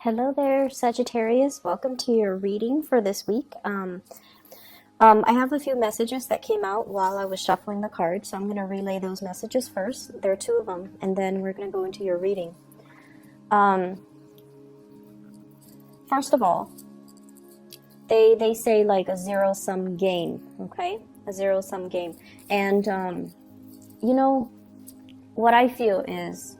Hello there, Sagittarius. Welcome to your reading for this week. I have a few messages that came out while I was shuffling the cards, so I'm going to relay those messages first. There are two of them, and then we're going to go into your reading. First of all, they say like a zero-sum game, okay? A zero-sum game. And, what I feel is,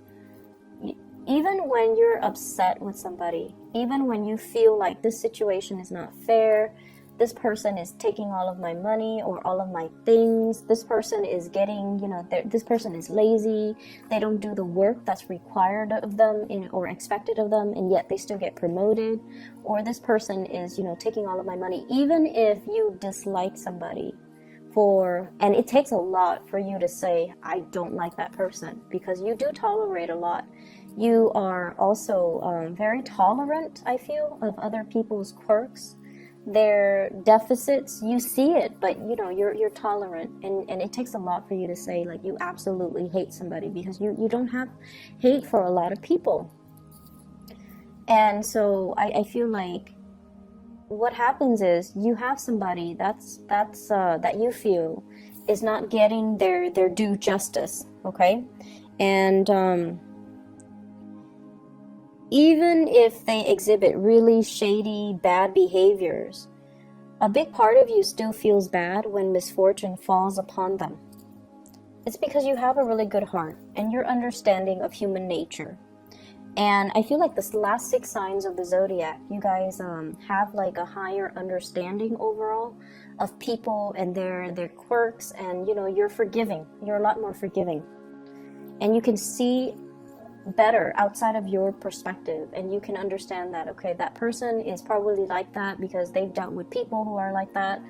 even when you're upset with somebody, even when you feel like this situation is not fair, this person is taking all of my money or all of my things, this person is getting, this person is lazy, they don't do the work that's required of them or expected of them, and yet they still get promoted, or this person is, taking all of my money. Even if you dislike somebody, and it takes a lot for you to say, I don't like that person, because you do tolerate a lot. You are also very tolerant, I feel, of other people's quirks, their deficits. You see it, but you're tolerant, and it takes a lot for you to say like you absolutely hate somebody, because you don't have hate for a lot of people. And so I feel like what happens is you have somebody that you feel is not getting their due justice, okay? And even if they exhibit really shady, bad behaviors, a big part of you still feels bad when misfortune falls upon them. It's because you have a really good heart and your understanding of human nature. And I feel like the last 6 signs of the zodiac, you guys have like a higher understanding overall of people and their quirks, and you're forgiving. You're a lot more forgiving. And you can see better outside of your perspective, and you can understand that, okay, that person is probably like that because they've dealt with people who are like that.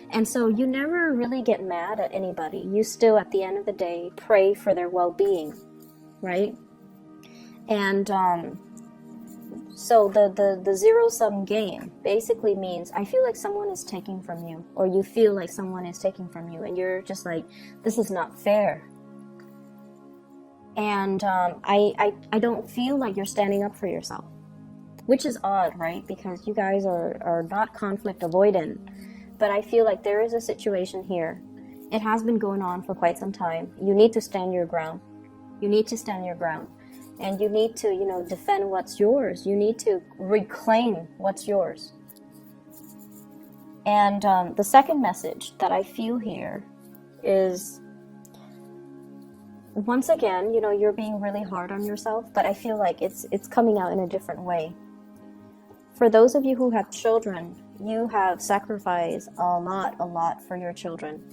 And so you never really get mad at anybody. You still, at the end of the day, pray for their well-being, right? And so the zero-sum game basically means I feel like someone is taking from you, or you feel like someone is taking from you, and you're just like, this is not fair. And I don't feel like you're standing up for yourself, which is odd, right? Because you guys are not conflict avoidant. But I feel like there is a situation here. It has been going on for quite some time. You need to stand your ground. You need to stand your ground. And you need to, defend what's yours. You need to reclaim what's yours. And the second message that I feel here is, once again, you're being really hard on yourself, but I feel like it's coming out in a different way. For those of you who have children, you have sacrificed a lot for your children.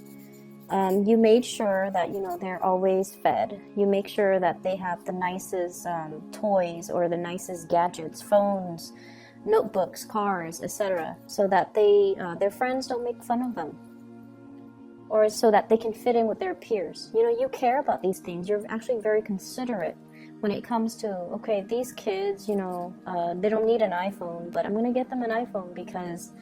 You made sure that, they're always fed. You make sure that they have the nicest toys or the nicest gadgets, phones, notebooks, cars, etc., so that their friends don't make fun of them, or so that they can fit in with their peers. You care about these things. You're actually very considerate when it comes to, okay, these kids, they don't need an iPhone, but I'm going to get them an iPhone because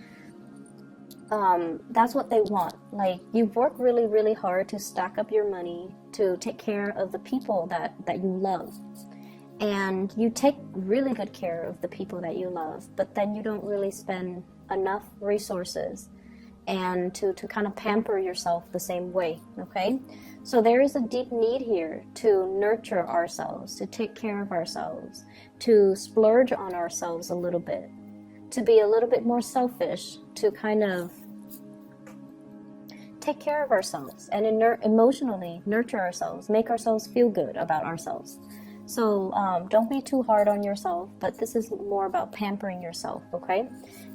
that's what they want. Like, you've worked really, really hard to stack up your money to take care of the people that you love. And you take really good care of the people that you love, but then you don't really spend enough resources and to kind of pamper yourself the same way, okay? So there is a deep need here to nurture ourselves, to take care of ourselves, to splurge on ourselves a little bit, to be a little bit more selfish, to kind of take care of ourselves and emotionally nurture ourselves, make ourselves feel good about ourselves. So don't be too hard on yourself, but this is more about pampering yourself, okay?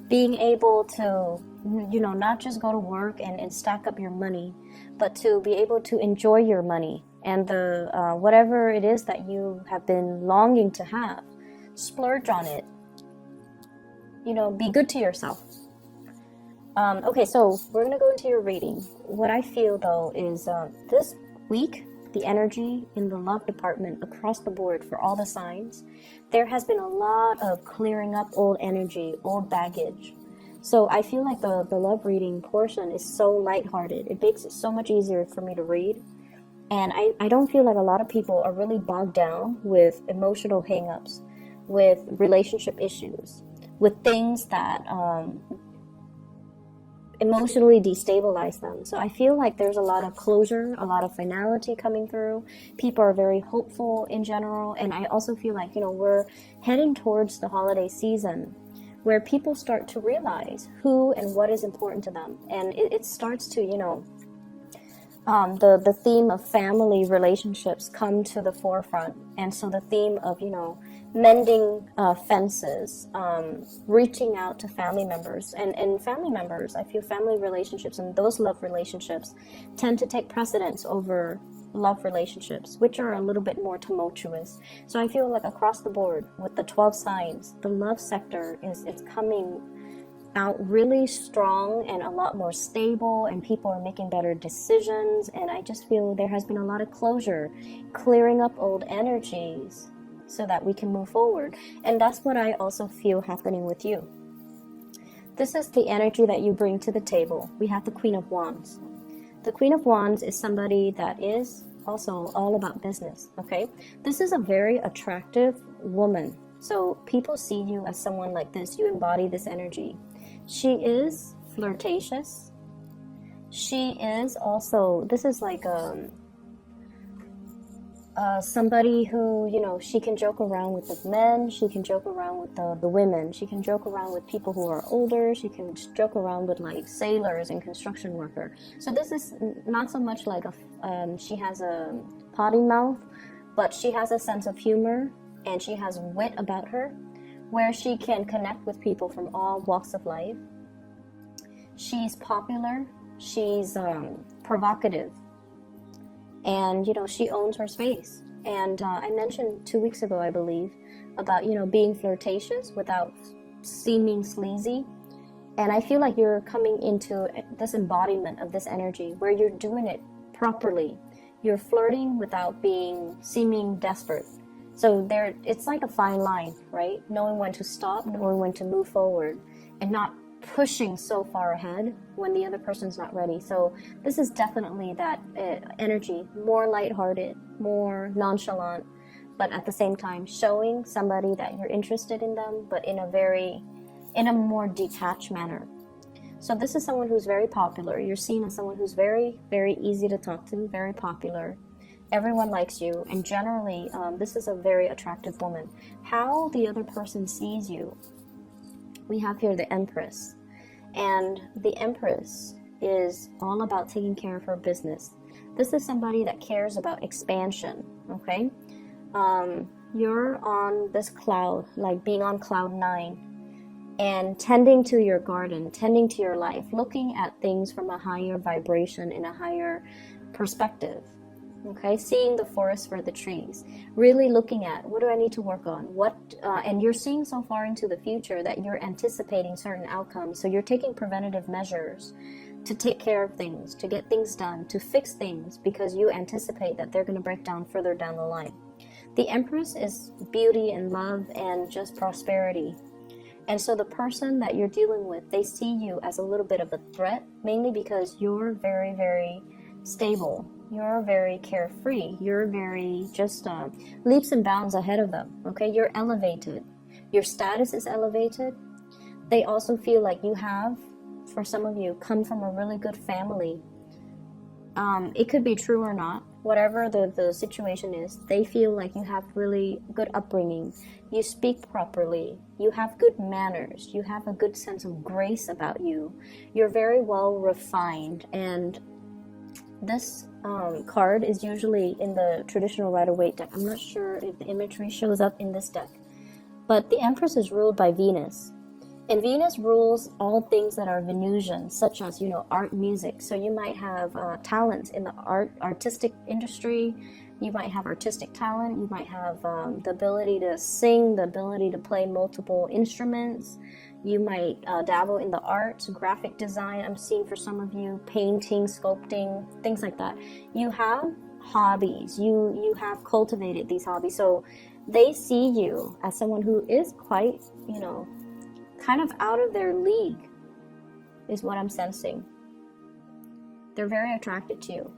Being able to, not just go to work and stack up your money, but to be able to enjoy your money and the whatever it is that you have been longing to have. Splurge on it. Be good to yourself. Okay, so we're going to go into your reading. What I feel, though, is this week, the energy in the love department across the board for all the signs, there has been a lot of clearing up old energy, old baggage. So I feel like the love reading portion is so lighthearted. It makes it so much easier for me to read. And I don't feel like a lot of people are really bogged down with emotional hang-ups. with relationship issues, with things that emotionally destabilize them. So I feel like there's a lot of closure, a lot of finality coming through. People are very hopeful in general. And I also feel like, we're heading towards the holiday season where people start to realize who and what is important to them. And it starts to, the theme of family relationships come to the forefront. And so the theme of, mending fences, reaching out to family members. And family members, I feel family relationships and those love relationships tend to take precedence over love relationships, which are a little bit more tumultuous. So I feel like across the board with the 12 signs, the love sector it's coming out really strong and a lot more stable, and people are making better decisions. And I just feel there has been a lot of closure, clearing up old energies so that we can move forward. And that's what I also feel happening with you. This is the energy that you bring to the table. We have the Queen of Wands. The Queen of Wands is somebody that is also all about business, okay? This is a very attractive woman. So people see you as someone like this. You embody this energy. She is flirtatious. She is also, this is like somebody who, she can joke around with the men, she can joke around with the women, she can joke around with people who are older, she can joke around with like sailors and construction worker. So this is not so much like she has a potty mouth, but she has a sense of humor and she has wit about her, where she can connect with people from all walks of life. She's popular, she's provocative, and she owns her space. And I mentioned 2 weeks ago, I believe, about being flirtatious without seeming sleazy. And I feel like you're coming into this embodiment of this energy where you're doing it properly. You're flirting without seeming desperate. So it's like a fine line, right? Knowing when to stop, knowing when to move forward, and not pushing so far ahead when the other person's not ready. So this is definitely that energy, more lighthearted, more nonchalant, but at the same time showing somebody that you're interested in them, but in a more detached manner. So this is someone who's very popular. You're seen as someone who's very, very easy to talk to, very popular. Everyone likes you, and generally, this is a very attractive woman. How the other person sees you, we have here the Empress. And the Empress is all about taking care of her business. This is somebody that cares about expansion, okay? You're on this cloud, like being on cloud 9, and tending to your garden, tending to your life, looking at things from a higher vibration in a higher perspective. Okay, seeing the forest for the trees, really looking at what do I need to work on, and you're seeing so far into the future that you're anticipating certain outcomes. So you're taking preventative measures to take care of things, to get things done, to fix things, because you anticipate that they're going to break down further down the line. The Empress is beauty and love and just prosperity. And so the person that you're dealing with, they see you as a little bit of a threat, mainly because you're very, very stable. You're very carefree. You're very just leaps and bounds ahead of them. Okay, you're elevated. Your status is elevated. They also feel like you have, for some of you, come from a really good family. It could be true or not. Whatever the situation is, they feel like you have really good upbringing. You speak properly. You have good manners. You have a good sense of grace about you. You're very well refined. And this card is usually in the traditional Rider-Waite deck. I'm not sure if the imagery shows up in this deck. But the Empress is ruled by Venus. And Venus rules all things that are Venusian, such as, art, music. So you might have talents in the artistic industry. You might have artistic talent. You might have the ability to sing, the ability to play multiple instruments. You might dabble in the arts, graphic design. I'm seeing for some of you, painting, sculpting, things like that. You have hobbies. You have cultivated these hobbies. So they see you as someone who is quite, kind of out of their league, is what I'm sensing. They're very attracted to you.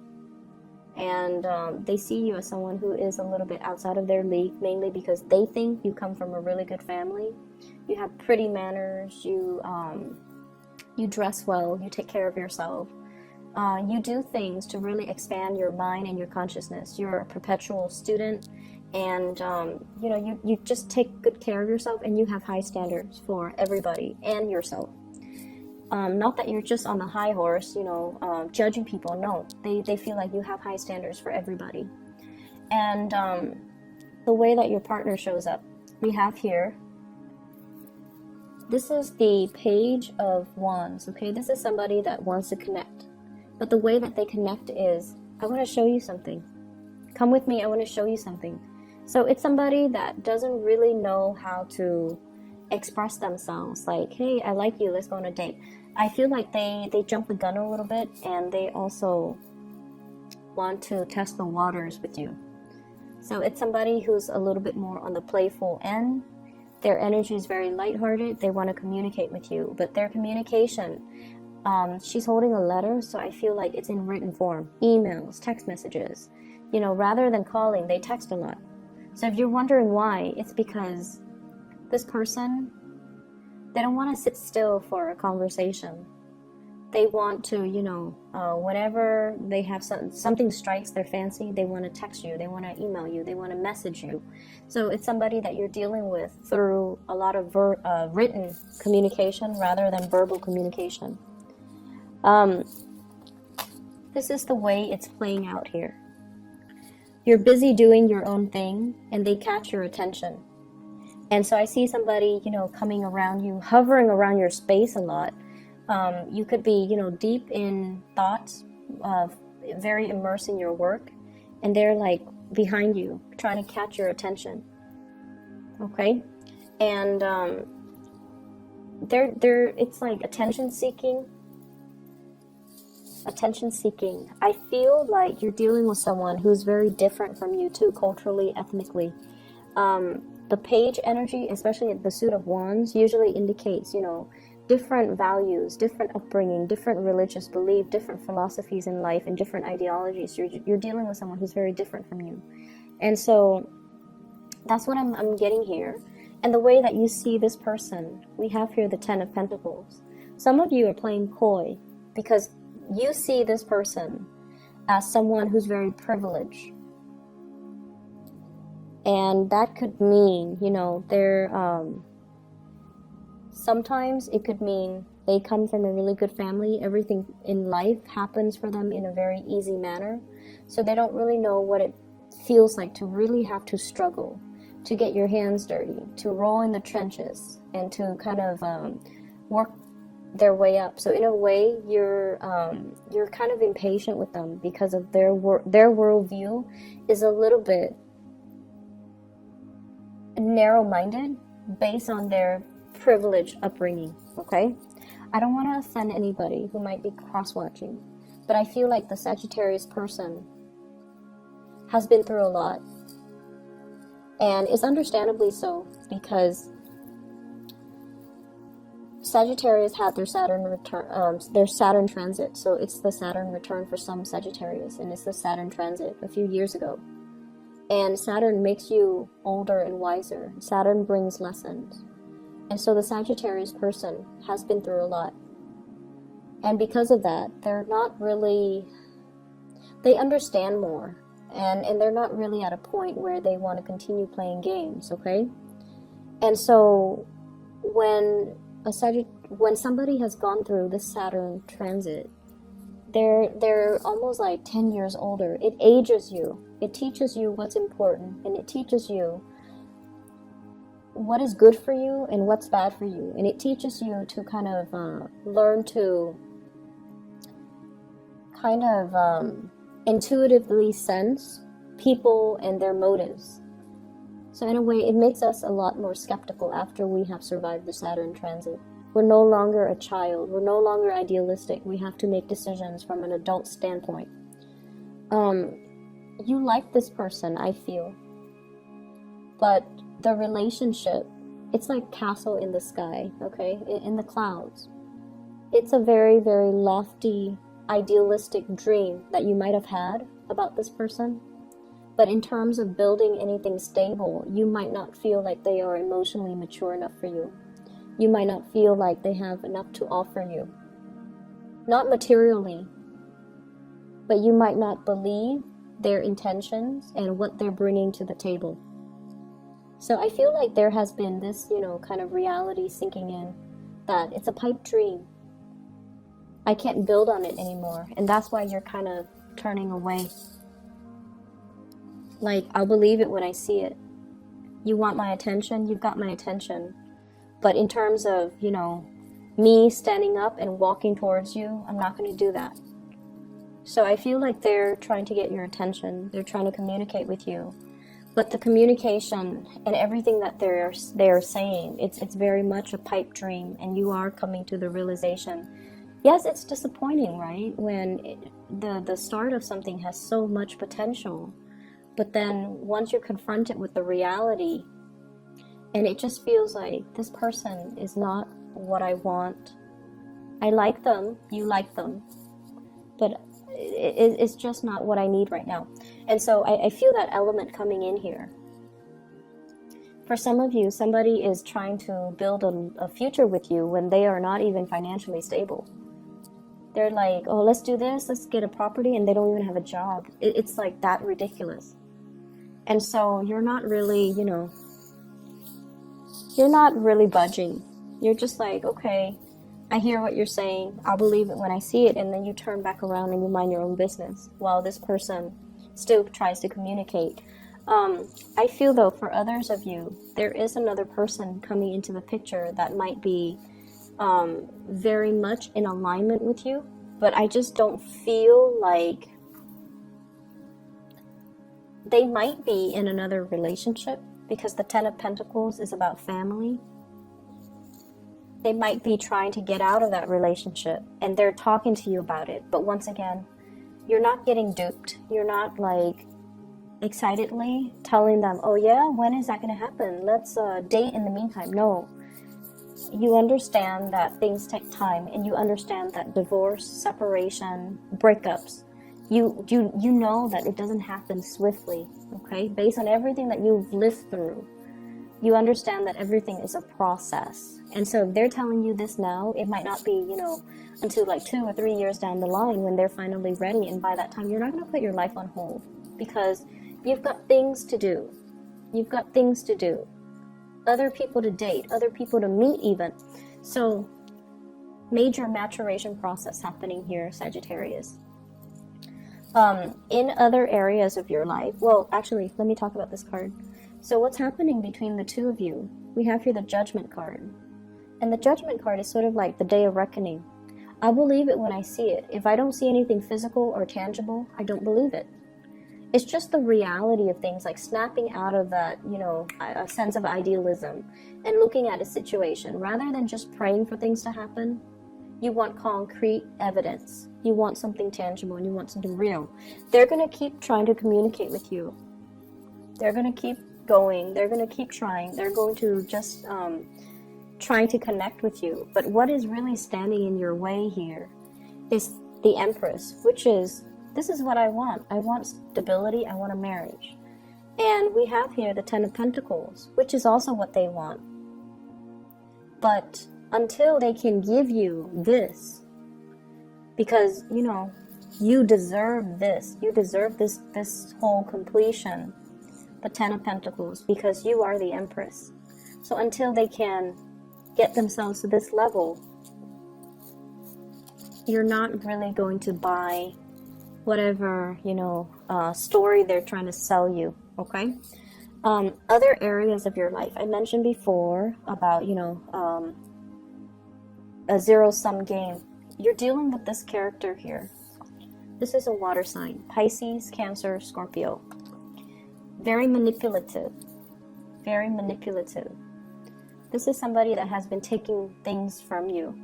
and they see you as someone who is a little bit outside of their league, mainly because they think you come from a really good family. You have pretty manners, you dress well, you take care of yourself. You do things to really expand your mind and your consciousness. You're a perpetual student, and you just take good care of yourself, and you have high standards for everybody and yourself. Not that you're just on the high horse, judging people. No, they feel like you have high standards for everybody. And the way that your partner shows up, we have here, this is the Page of Wands, okay? This is somebody that wants to connect. But the way that they connect is, I want to show you something. Come with me, I want to show you something. So it's somebody that doesn't really know how to express themselves. Like, hey, I like you, let's go on a date. I feel like they jump the gun a little bit, and they also want to test the waters with you. So it's somebody who's a little bit more on the playful end. Their energy is very lighthearted. They want to communicate with you, but their communication, she's holding a letter, so I feel like it's in written form. Emails, text messages. Rather than calling, they text a lot. So if you're wondering why, it's because this person, they don't want to sit still for a conversation. They want to, whenever they have something strikes their fancy, they want to text you, they want to email you, they want to message you. So it's somebody that you're dealing with through a lot of written communication rather than verbal communication. This is the way it's playing out here. You're busy doing your own thing, and they catch your attention. And so I see somebody, coming around you, hovering around your space a lot. You could be, deep in thoughts, very immersed in your work, and they're like behind you, trying to catch your attention. Okay? And it's like attention seeking. I feel like you're dealing with someone who's very different from you too, culturally, ethnically. The page energy, especially the Suit of Wands, usually indicates, different values, different upbringing, different religious belief, different philosophies in life, and different ideologies. You're dealing with someone who's very different from you. And so that's what I'm getting here. And the way that you see this person, we have here the Ten of Pentacles. Some of you are playing coy because you see this person as someone who's very privileged. And that could mean, sometimes it could mean they come from a really good family. Everything in life happens for them in a very easy manner. So they don't really know what it feels like to really have to struggle, to get your hands dirty, to roll in the trenches, and to kind of work their way up. So in a way, you're kind of impatient with them because of their worldview is a little bit narrow-minded based on their privileged upbringing. Okay, I don't want to offend anybody who might be cross-watching, but I feel like the Sagittarius person has been through a lot, and it's understandably so, because Sagittarius had their Saturn return, their Saturn transit. So it's the Saturn return for some Sagittarius, and it's the Saturn transit a few years ago. And Saturn makes you older and wiser. Saturn brings lessons. And so the Sagittarius person has been through a lot. And because of that, they're not really, they understand more. And they're not really at a point where they want to continue playing games, okay? And so when somebody has gone through the Saturn transit, they're almost like 10 years older. It ages you. It teaches you what's important, and it teaches you what is good for you and what's bad for you. And it teaches you to kind of learn to kind of intuitively sense people and their motives. So in a way, it makes us a lot more skeptical after we have survived the Saturn transit. We're no longer a child. We're no longer idealistic. We have to make decisions from an adult standpoint. You like this person, I feel. But the relationship, it's like castle in the sky, okay? In the clouds. It's a very, very lofty, idealistic dream that you might have had. about this person. But in terms of building anything stable, you might not feel like they are emotionally mature enough for you. You might not feel like they have enough to offer you. Not materially, but you might not believe their intentions and what they're bringing to the table. So I feel like there has been this, kind of reality sinking in that it's a pipe dream. I can't build on it anymore. And that's why you're kind of turning away. Like, I'll believe it when I see it. You want my attention? You've got my attention. But in terms of, me standing up and walking towards you, I'm not going to do that. So I feel like they're trying to get your attention. They're trying to communicate with you. But the communication and everything that they're saying, it's very much a pipe dream, and you are coming to the realization. Yes, it's disappointing, right? When the start of something has so much potential, but then once you're confronted with the reality, and it just feels like this person is not what I want. I like them, you like them, but it's just not what I need right now. And so I feel that element coming in here. For some of you, somebody is trying to build a future with you when they are not even financially stable. They're like, oh, let's do this, let's get a property, and they don't even have a job. It's like that ridiculous. And so you're not really, you're not really budging. You're just like, okay, I hear what you're saying. I'll believe it when I see it. And then you turn back around and you mind your own business while this person still tries to communicate. I feel, though, for others of you, there is another person coming into the picture that might be very much in alignment with you. But I just don't feel like they might be in another relationship, because the Ten of Pentacles is about family. They might be trying to get out of that relationship, and they're talking to you about it. But once again, you're not getting duped. You're not like excitedly telling them, oh yeah, when is that going to happen? Let's date in the meantime. No. You understand that things take time, and you understand that divorce, separation, breakups, you know that it doesn't happen swiftly, okay? Based on everything that you've lived through, you understand that everything is a process. And so if they're telling you this now, it might not be, until like 2 or 3 years down the line when they're finally ready. And by that time, you're not going to put your life on hold, because you've got things to do. You've got things to do. Other people to date, other people to meet even. So major maturation process happening here, Sagittarius. In other areas of your life, well, actually, let me talk about this card. So what's happening between the two of you? We have here the Judgment card. And the Judgment card is sort of like the Day of Reckoning. I believe it when I see it. If I don't see anything physical or tangible, I don't believe it. It's just the reality of things, like snapping out of that, a sense of idealism and looking at a situation. Rather than just praying for things to happen, you want concrete evidence. You want something tangible, and you want something real. They're going to keep trying to communicate with you. They're going to keep going. They're going to keep trying. They're going to just trying to connect with you. But what is really standing in your way here is the Empress, which is, this is what I want. I want stability. I want a marriage. And we have here the Ten of Pentacles, which is also what they want. But until they can give you this, because, you deserve this. You deserve this whole completion, the Ten of Pentacles, because you are the Empress. So until they can get themselves to this level, you're not really going to buy whatever, story they're trying to sell you, okay? Other areas of your life. I mentioned before about, a zero-sum game. You're dealing with this character here. This is a water sign. Pisces, Cancer, Scorpio. Very manipulative. Very manipulative. This is somebody that has been taking things from you.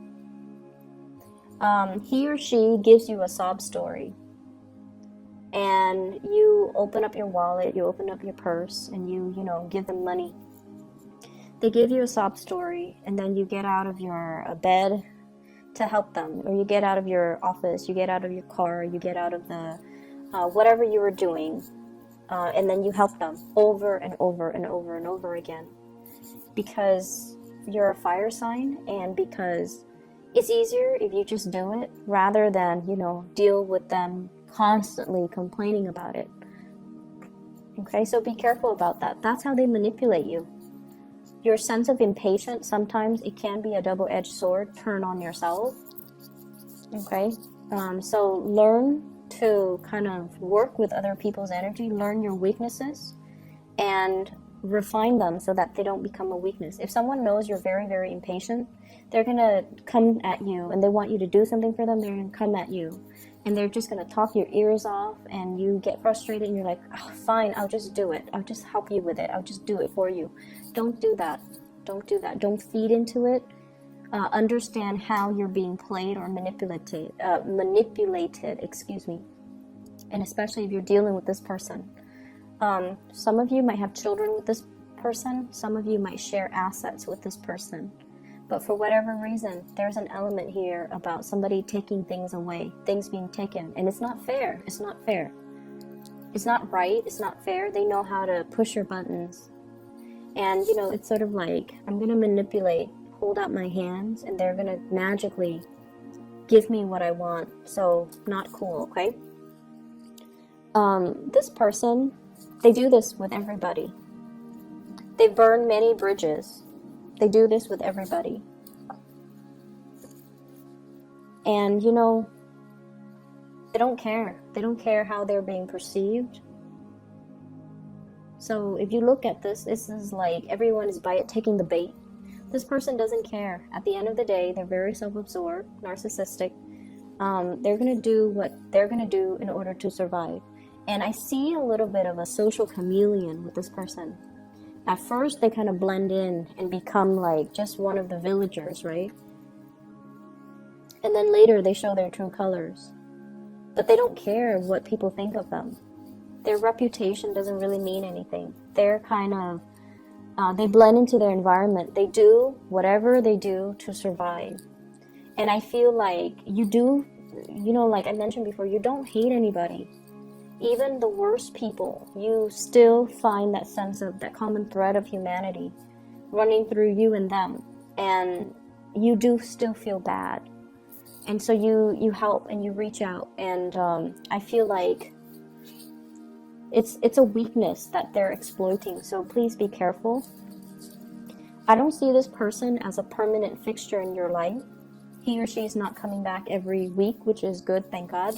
He or she gives you a sob story. And you open up your wallet, you open up your purse, and you give them money. They give you a sob story, and then you get out of your bed to help them, or you get out of your office, you get out of your car, you get out of the whatever you were doing, and then you help them over and over and over and over again, because you're a fire sign, and because it's easier if you just do it rather than, you know, deal with them constantly complaining about it. Okay, so be careful about that. That's how they manipulate you. Your sense of impatience, sometimes it can be a double-edged sword, turn on yourself. Okay, so learn to kind of work with other people's energy, learn your weaknesses, and refine them so that they don't become a weakness. If someone knows you're very, very impatient, they're going to come at you and they want you to do something for them, they're going to come at you. And they're just going to talk your ears off, and you get frustrated and you're like, oh, fine, I'll just do it. I'll just help you with it. I'll just do it for you. Don't do that. Don't do that. Don't feed into it. Understand how you're being played or manipulated, excuse me. And especially if you're dealing with this person. Some of you might have children with this person. Some of you might share assets with this person. But for whatever reason, there's an element here about somebody taking things away, things being taken. And it's not fair. It's not fair. It's not right. It's not fair. They know how to push your buttons. And, you know, it's sort of like, I'm going to manipulate, hold out my hands, and they're going to magically give me what I want. So, not cool, okay? This person, they do this with everybody. They burn many bridges. They do this with everybody. And, you know, they don't care. They don't care how they're being perceived. So if you look at this, this is like everyone is taking the bait. This person doesn't care. At the end of the day, they're very self-absorbed, narcissistic. They're going to do what they're going to do in order to survive. And I see a little bit of a social chameleon with this person. At first, they kind of blend in and become like just one of the villagers, right? And then later, they show their true colors. But they don't care what people think of them. Their reputation doesn't really mean anything. They're kind of, they blend into their environment. They do whatever they do to survive. And I feel like you do, you know, like I mentioned before, you don't hate anybody. Even the worst people, you still find that sense of that common thread of humanity running through you and them, and you do still feel bad, and so you help and you reach out, and I feel like it's a weakness that they're exploiting. So please be careful. I don't see this person as a permanent fixture in your life. He or she is not coming back every week, which is good, thank God.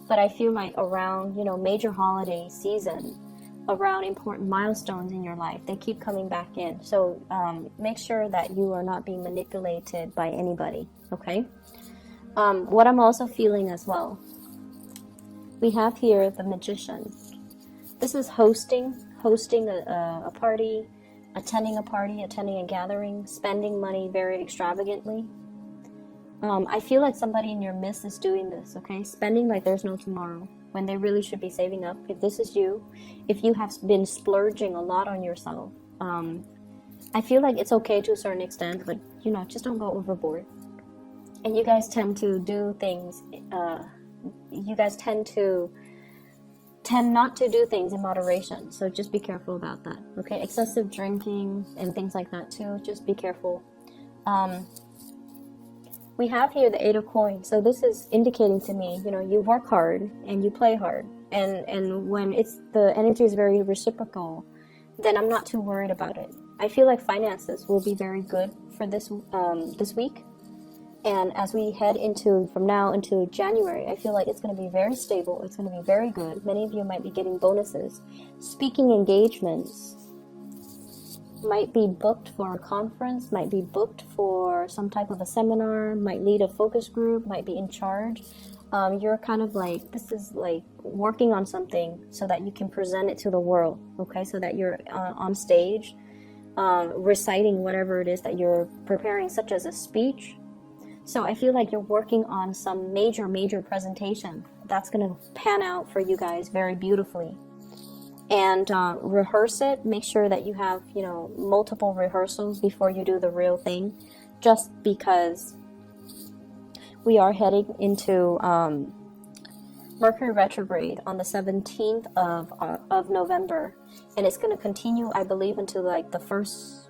But I feel like around, you know, major holiday season, around important milestones in your life, they keep coming back in. So make sure that you are not being manipulated by anybody, okay? What I'm also feeling as well, we have here the Magician. This is hosting a party, attending a gathering, spending money very extravagantly. I feel like somebody in your midst is doing this, okay? Spending like there's no tomorrow, when they really should be saving up. If this is you, if you have been splurging a lot on yourself, I feel like it's okay to a certain extent, but, you know, just don't go overboard. And you guys tend to do things, you guys tend not to do things in moderation, so just be careful about that, okay? Excessive drinking and things like that too, just be careful. We have here the Eight of Coins, so this is indicating to me, you know, you work hard and you play hard, and when the energy is very reciprocal, then I'm not too worried about it. I feel like finances will be very good for this week, and as we head from now into January, I feel like it's going to be very stable. It's going to be very good. Many of you might be getting bonuses. Speaking engagements might be booked for a conference, might be booked for some type of a seminar, might lead a focus group, might be in charge. You're kind of like, this is like working on something so that you can present it to the world, okay? So that you're on stage, reciting whatever it is that you're preparing, such as a speech. So I feel like you're working on some major presentation that's going to pan out for you guys very beautifully. And rehearse it. Make sure that you have, you know, multiple rehearsals before you do the real thing, just because we are heading into Mercury retrograde on the 17th of November, and it's going to continue, I believe, until like the first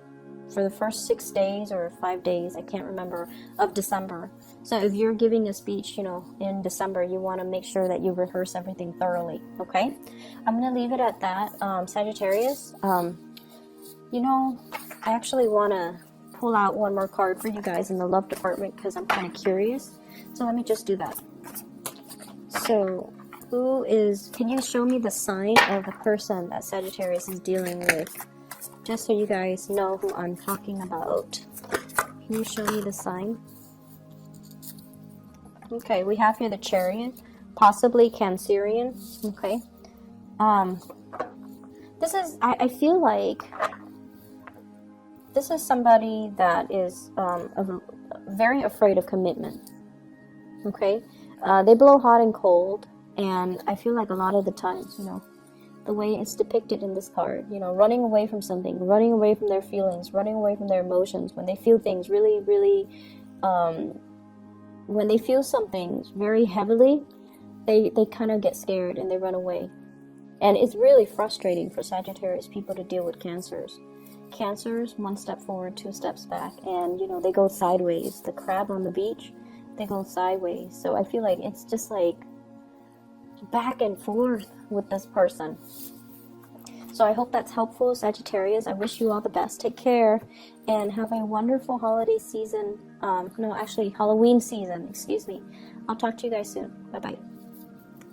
6 days or 5 days, I can't remember, of December. So if you're giving a speech, you know, in December, you want to make sure that you rehearse everything thoroughly. Okay, I'm going to leave it at that. Sagittarius, you know, I actually want to pull out one more card for you guys in the love department because I'm kind of curious. So let me just do that. So, can you show me the sign of the person that Sagittarius is dealing with? Just so you guys know who I'm talking about. Can you show me the sign? Okay, we have here the Chariot, possibly Cancerian. Okay. This is, I feel like this is somebody that is very afraid of commitment. Okay. They blow hot and cold, and I feel like a lot of the times, you know, the way it's depicted in this card, you know, running away from something, running away from their feelings, running away from their emotions, when they feel things really, when they feel something very heavily, they kind of get scared and they run away. And it's really frustrating for Sagittarius people to deal with Cancers. Cancers, 1 step forward, 2 steps back, and, you know, they go sideways. The crab on the beach, they go sideways. So I feel like it's just like back and forth with this person. So I hope that's helpful, Sagittarius. I wish you all the best. Take care and have a wonderful holiday season. Halloween season, excuse me. I'll talk to you guys soon. Bye bye.